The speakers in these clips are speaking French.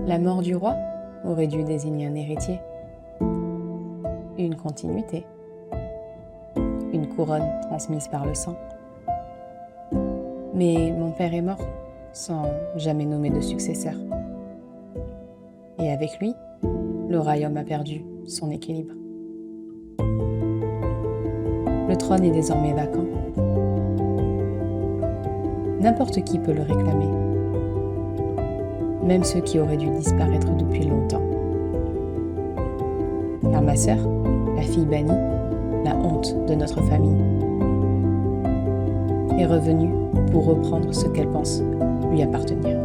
La mort du roi aurait dû désigner un héritier, une continuité, une couronne transmise par le sang. Mais mon père est mort sans jamais nommer de successeur. Et avec lui, le royaume a perdu son équilibre. Le trône est désormais vacant. N'importe qui peut le réclamer, même ceux qui auraient dû disparaître depuis longtemps. Car ma sœur, la fille bannie, la honte de notre famille, est revenue pour reprendre ce qu'elle pense lui appartenir.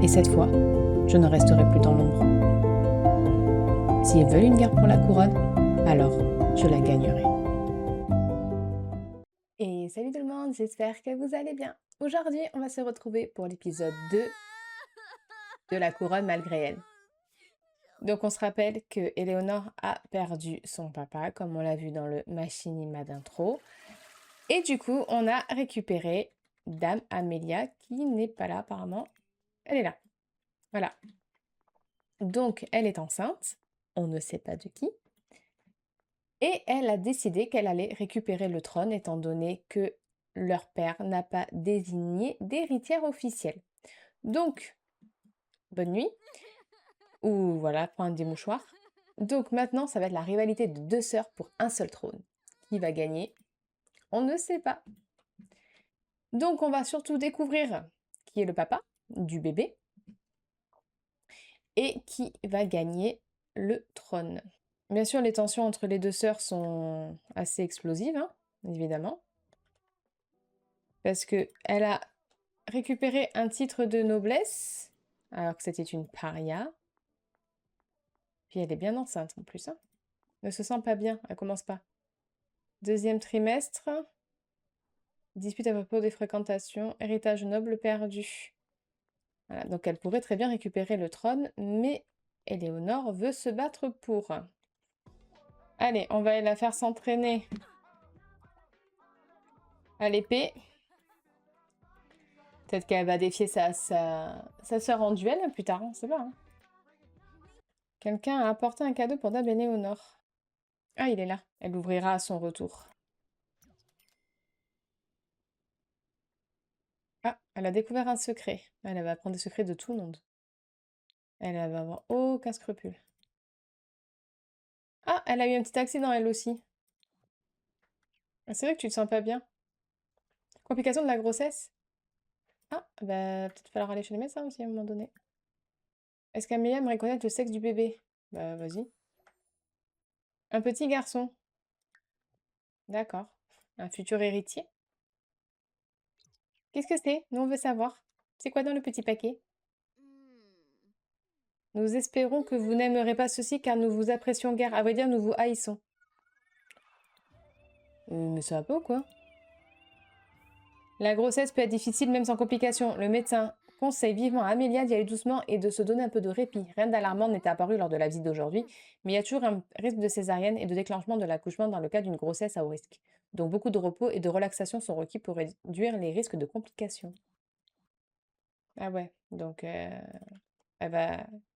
Et cette fois, je ne resterai plus dans l'ombre. S'ils veulent une guerre pour la couronne, alors je la gagnerai. Et salut tout le monde, j'espère que vous allez bien. Aujourd'hui, on va se retrouver pour l'épisode 2 de la couronne malgré elle. Donc on se rappelle que Éléonore a perdu son papa, comme on l'a vu dans le machinima d'intro. Et du coup, on a récupéré Dame Amélia, qui n'est pas là apparemment. Elle est là. Voilà. Donc, elle est enceinte. On ne sait pas de qui. Et elle a décidé qu'elle allait récupérer le trône, étant donné que leur père n'a pas désigné d'héritière officielle. Donc, bonne nuit. Ou voilà, prends des mouchoirs. Donc maintenant, ça va être la rivalité de deux sœurs pour un seul trône. Qui va gagner? On ne sait pas. Donc on va surtout découvrir qui est le papa du bébé et qui va gagner le trône. Bien sûr, les tensions entre les deux sœurs sont assez explosives, hein, évidemment. Parce qu'elle a récupéré un titre de noblesse, alors que c'était une paria. Puis elle est bien enceinte en plus, hein. Ne se sent pas bien, elle commence pas. Deuxième trimestre, dispute à propos des fréquentations, héritage noble perdu. Voilà, donc elle pourrait très bien récupérer le trône, mais Éléonore veut se battre pour. Allez, on va la faire s'entraîner à l'épée. Peut-être qu'elle va défier sa sœur en duel plus tard, on ne sait pas. Hein. Quelqu'un a apporté un cadeau pour Dame Éléonore. Ah, il est là. Elle l'ouvrira à son retour. Ah, elle a découvert un secret. Elle va apprendre des secrets de tout le monde. Elle va avoir aucun scrupule. Ah, elle a eu un petit accident elle aussi. C'est vrai que tu te sens pas bien. Complication de la grossesse? Ah, bah peut-être falloir aller chez le médecin aussi à un moment donné. Est-ce qu'Amélia aimerait connaître le sexe du bébé? Bah vas-y. Un petit garçon. D'accord. Un futur héritier? Qu'est-ce que c'est? Nous on veut savoir. C'est quoi dans le petit paquet? Nous espérons que vous n'aimerez pas ceci car nous vous apprécions guère. À vrai dire, nous vous haïssons. Mais ça va pas ou quoi? La grossesse peut être difficile même sans complications. Le médecin conseille vivement à Amélia d'y aller doucement et de se donner un peu de répit. Rien d'alarmant n'est apparu lors de la visite d'aujourd'hui, mais il y a toujours un risque de césarienne et de déclenchement de l'accouchement dans le cas d'une grossesse à haut risque. Donc beaucoup de repos et de relaxation sont requis pour réduire les risques de complications. Ah ouais, donc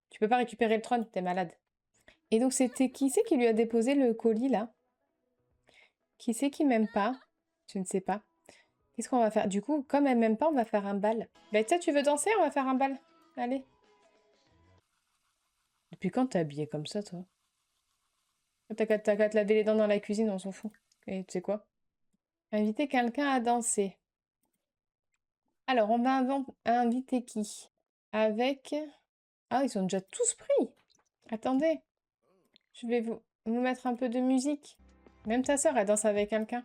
tu peux pas récupérer le trône, t'es malade. Et donc c'était qui c'est qui lui a déposé le colis là? Qui c'est qui m'aime pas? Je ne sais pas. Qu'est-ce qu'on va faire? Du coup, comme elle m'aime pas, on va faire un bal. Bah tiens, tu veux danser? On va faire un bal. Allez. Depuis quand t'es habillée comme ça, toi? T'as qu'à te laver les dents dans la cuisine, on s'en fout. Et tu sais quoi? Inviter quelqu'un à danser. Alors, on va inviter qui? Avec... Ah, ils sont déjà tous pris. Attendez. Je vais vous mettre un peu de musique. Même ta sœur, elle danse avec quelqu'un.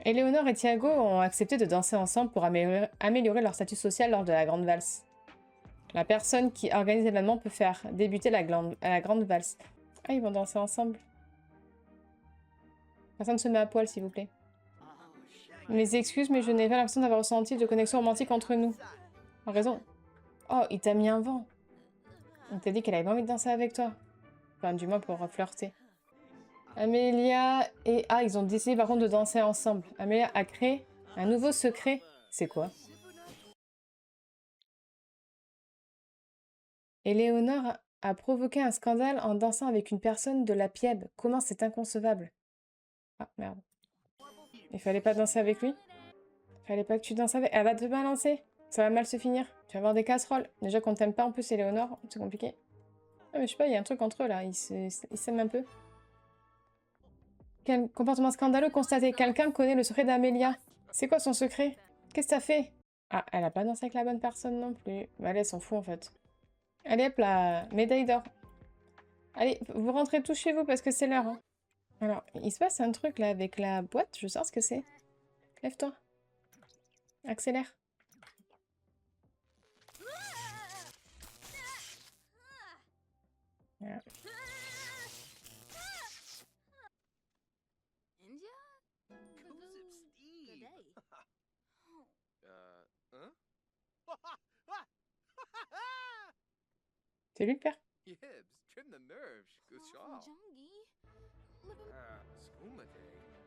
Éléonore et Thiago ont accepté de danser ensemble pour améliorer leur statut social lors de la grande valse. La personne qui organise l'événement peut faire débuter la grande valse. Ah, ils vont danser ensemble. Personne ne se met à poil, s'il vous plaît. Mes excuses, mais je n'ai pas l'impression d'avoir ressenti de connexion romantique entre nous. En raison. Oh, il t'a mis un vent. Il t'a dit qu'elle avait pas envie de danser avec toi. Enfin, du moins pour flirter. Amélia et... Ah, ils ont décidé par contre de danser ensemble. Amélia a créé un nouveau secret. C'est quoi? Éléonore a provoqué un scandale en dansant avec une personne de la piève. Comment c'est inconcevable? Ah, merde. Il fallait pas danser avec lui? Fallait pas que tu danses avec... Elle va te balancer. Ça va mal se finir. Tu vas avoir des casseroles. Déjà qu'on t'aime pas en plus, Éléonore. C'est compliqué. Ah, mais je sais pas, il y a un truc entre eux, là. Ils s'aiment un peu. Quel comportement scandaleux constaté. Quelqu'un connaît le secret d'Amélia. C'est quoi son secret? Qu'est-ce que ça fait? Ah, elle a pas dansé avec la bonne personne non plus. Bah, elle s'en fout, en fait. Allez, hop, la médaille d'or. Allez, vous rentrez tous chez vous parce que c'est l'heure. Hein. Alors, il se passe un truc, là, avec la boîte. Je sais ce que c'est. Lève-toi. Accélère. Voilà. C'est lui le père?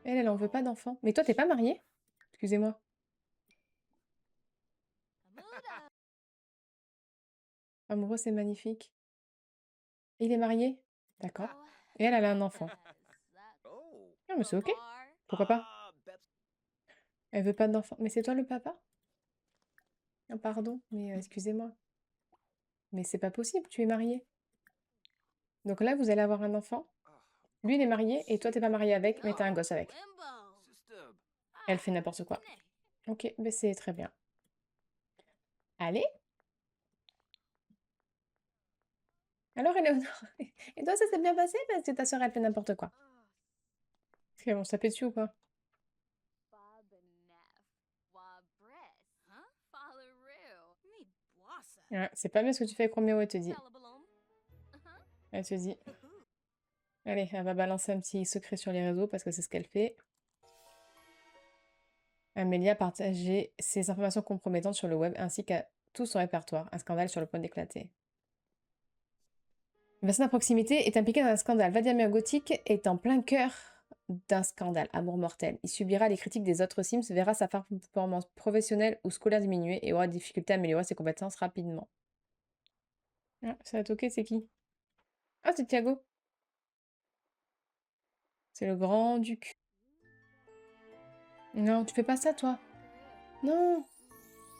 Elle en veut pas d'enfant. Mais toi, t'es pas marié? Excusez-moi. Amoureux, c'est magnifique. Il est marié? D'accord. Et elle a un enfant. Non, mais c'est ok. Pourquoi pas? Elle veut pas d'enfant. Mais c'est toi le papa? Ah, pardon, mais excusez-moi. Mais c'est pas possible, tu es marié. Donc là, vous allez avoir un enfant. Lui, il est marié et toi, t'es pas marié avec, mais t'as un gosse avec. Elle fait n'importe quoi. Ok, mais c'est très bien. Allez. Alors, Éléonore, et toi, ça s'est bien passé parce que ta soeur, elle fait n'importe quoi. Est-ce qu'elles vont se taper dessus ou quoi? Ouais, c'est pas bien ce que tu fais avec Roméo, elle te dit. Elle te dit. Allez, elle va balancer un petit secret sur les réseaux parce que c'est ce qu'elle fait. Amélia a partagé ses informations compromettantes sur le web ainsi qu'à tout son répertoire. Un scandale sur le point d'éclater. Une à proximité est impliqué dans un scandale. Vladimir Gothic est en plein cœur d'un scandale. Amour mortel. Il subira les critiques des autres Sims, verra sa performance professionnelle ou scolaire diminuer et aura des difficultés à améliorer ses compétences rapidement. Ah, ça va être ok, c'est qui? Ah, c'est Thiago. C'est le grand duc. Non, tu fais pas ça, toi. Non.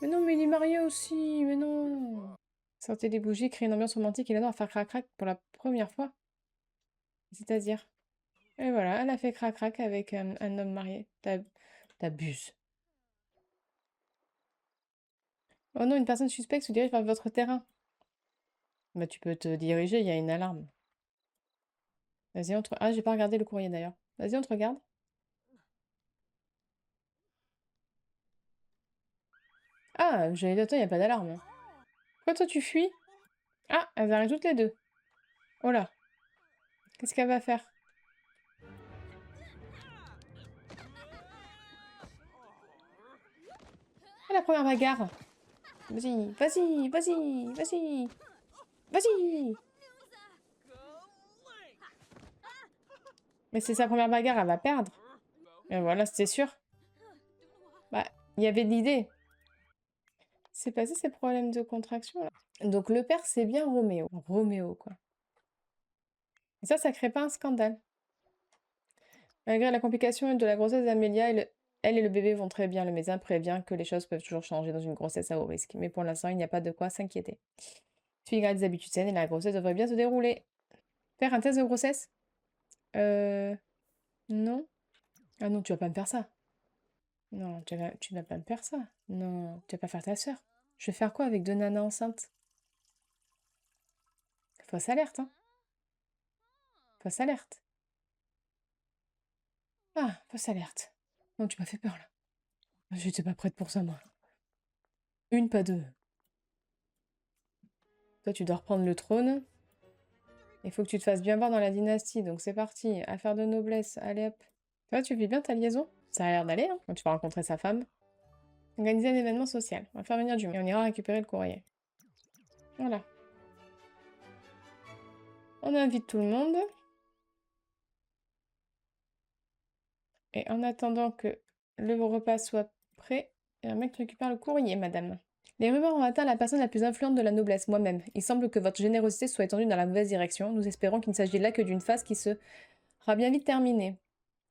Mais non, mais il est marié aussi. Mais non. Sortez les bougies, créer une ambiance romantique et là, on va faire crac-crac pour la première fois. C'est-à-dire. Et voilà, elle a fait crac-crac avec un homme marié. T'abuses. Oh non, une personne suspecte se dirige vers votre terrain. Bah, tu peux te diriger, il y a une alarme. Vas-y, on te... Ah, j'ai pas regardé le courrier d'ailleurs. Vas-y, on te regarde. Ah, j'allais dire, toi, il n'y a pas d'alarme. Hein. Pourquoi toi, tu fuis? Ah, elles arrivent toutes les deux. Oh là. Qu'est-ce qu'elle va faire? Ah, la première bagarre. Vas-y, vas-y, vas-y, vas-y. Vas-y. Mais c'est sa première bagarre, elle va perdre. Et voilà, c'était sûr. Bah, il y avait de l'idée. C'est passé ces problèmes de contraction là. Donc le père, c'est bien Roméo. Roméo, quoi. Et ça crée pas un scandale. Malgré la complication de la grossesse d'Amélia, elle et le bébé vont très bien. Le médecin prévient que les choses peuvent toujours changer dans une grossesse à haut risque. Mais pour l'instant, il n'y a pas de quoi s'inquiéter. Fille garde des habitudes saines et la grossesse devrait bien se dérouler. Faire un test de grossesse? Non. Ah non, tu vas pas me faire ça. Non, tu vas pas me faire ça. Non, tu vas pas faire ta sœur. Je vais faire quoi avec deux nanas enceintes? Fausse alerte, hein. Fausse alerte. Ah, fausse alerte. Non, tu m'as fait peur, là. J'étais pas prête pour ça, moi. Une, pas deux. Toi, tu dois reprendre le trône. Il faut que tu te fasses bien voir dans la dynastie. Donc, c'est parti. Affaire de noblesse. Allez, hop. Toi, tu vis bien ta liaison? Ça a l'air d'aller, hein. Quand tu vas rencontrer sa femme. Organiser un événement social. On va faire venir du monde. Et on ira récupérer le courrier. Voilà. On invite tout le monde. Et en attendant que le repas soit prêt, un mec récupère le courrier, madame. Les rumeurs ont atteint la personne la plus influente de la noblesse, moi-même. Il semble que votre générosité soit étendue dans la mauvaise direction. Nous espérons qu'il ne s'agit là que d'une phase qui sera bien vite terminée.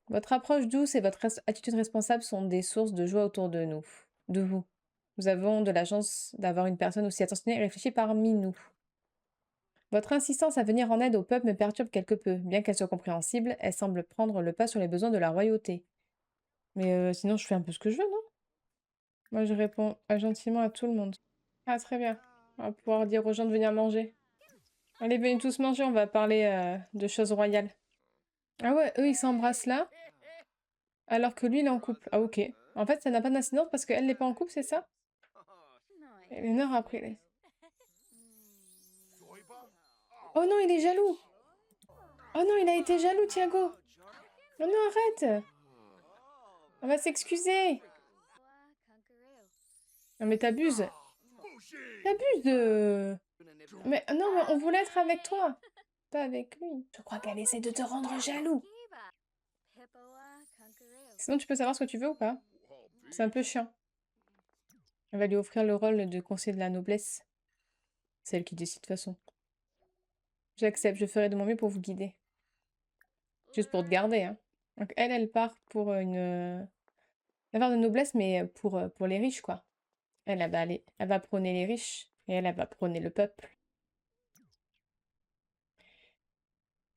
Votre approche douce et votre attitude responsable sont des sources de joie autour de nous. De vous. Nous avons de la chance d'avoir une personne aussi attentionnée et réfléchie parmi nous. Votre insistance à venir en aide au peuple me perturbe quelque peu. Bien qu'elle soit compréhensible, elle semble prendre le pas sur les besoins de la royauté. Mais sinon, je fais un peu ce que je veux, non? Moi, je réponds gentiment à tout le monde. Ah, très bien. On va pouvoir dire aux gens de venir manger. Allez, venez tous manger, on va parler de choses royales. Ah ouais, eux, ils s'embrassent là, alors que lui, il est en couple. Ah, ok. En fait, ça n'a pas d'incidence parce qu'elle n'est pas en couple, c'est ça? Eleanor a pris les... Oh non, il est jaloux! Oh non, il a été jaloux, Thiago! Oh non, arrête! On va s'excuser! Non, mais t'abuses! T'abuses! Mais non, mais on voulait être avec toi! Pas avec lui. Je crois qu'elle essaie de te rendre jaloux. Sinon, tu peux savoir ce que tu veux ou pas? C'est un peu chiant. Elle va lui offrir le rôle de conseiller de la noblesse. C'est elle qui décide de toute façon. J'accepte, je ferai de mon mieux pour vous guider. Juste pour te garder, hein. Donc elle part pour une affaire de noblesse, mais pour les riches, quoi. Elle va prôner les riches, et elle va prôner le peuple.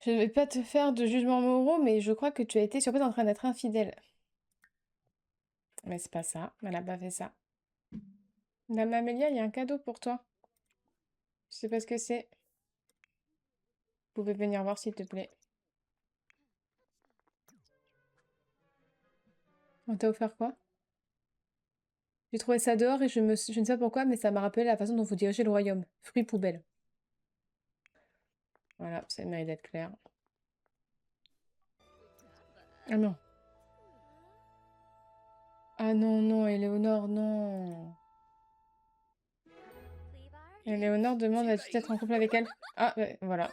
Je ne vais pas te faire de jugement moraux, mais je crois que tu as été surprise en train d'être infidèle. Mais c'est pas ça, elle n'a pas fait ça. Dame Amélia, il y a un cadeau pour toi. Je sais pas ce que c'est. Vous pouvez venir voir s'il te plaît. On t'a offert quoi? J'ai trouvé ça dehors et je ne sais pas pourquoi, mais ça m'a rappelé la façon dont vous dirigez le royaume. Fruits poubelle. Voilà, ça mérite d'être clair. Ah non. Ah non, non, Éléonore, non. Éléonore demande à tu être en couple avec elle. Ah, ouais, voilà.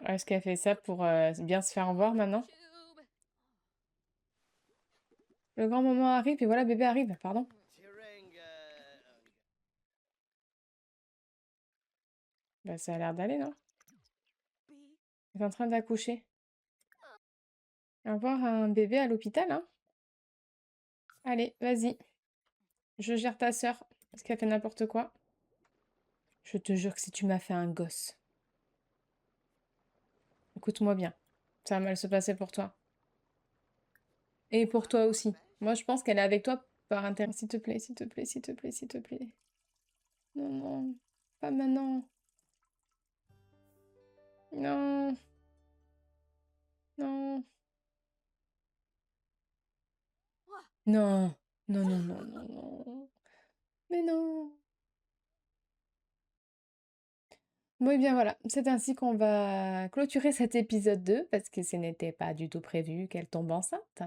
Est-ce qu'elle fait ça pour bien se faire voir maintenant? Le grand moment arrive et voilà, bébé arrive, pardon. Bah, ça a l'air d'aller, non? Elle est en train d'accoucher. Avoir un bébé à l'hôpital, hein? Allez, vas-y. Je gère ta sœur. Est-ce qu'elle fait n'importe quoi? Je te jure que si tu m'as fait un gosse. Écoute-moi bien. Ça va mal se passer pour toi. Et pour toi aussi. Moi, je pense qu'elle est avec toi par intérêt. S'il te plaît, s'il te plaît, s'il te plaît, s'il te plaît. Non, non. Pas maintenant. Non. Non. Non. Non, non, non, non, non. Mais non. Bon, et bien voilà, c'est ainsi qu'on va clôturer cet épisode 2 parce que ce n'était pas du tout prévu qu'elle tombe enceinte.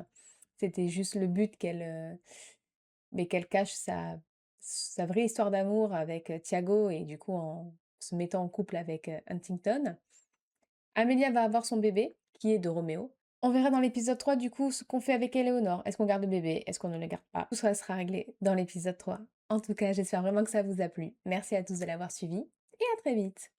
C'était juste le but mais qu'elle cache sa vraie histoire d'amour avec Thiago et du coup en se mettant en couple avec Huntington. Amelia va avoir son bébé, qui est de Roméo. On verra dans l'épisode 3 du coup ce qu'on fait avec Éléonore. Est-ce qu'on garde le bébé? Est-ce qu'on ne le garde pas? Tout ça sera réglé dans l'épisode 3. En tout cas, j'espère vraiment que ça vous a plu. Merci à tous de l'avoir suivi et à très vite.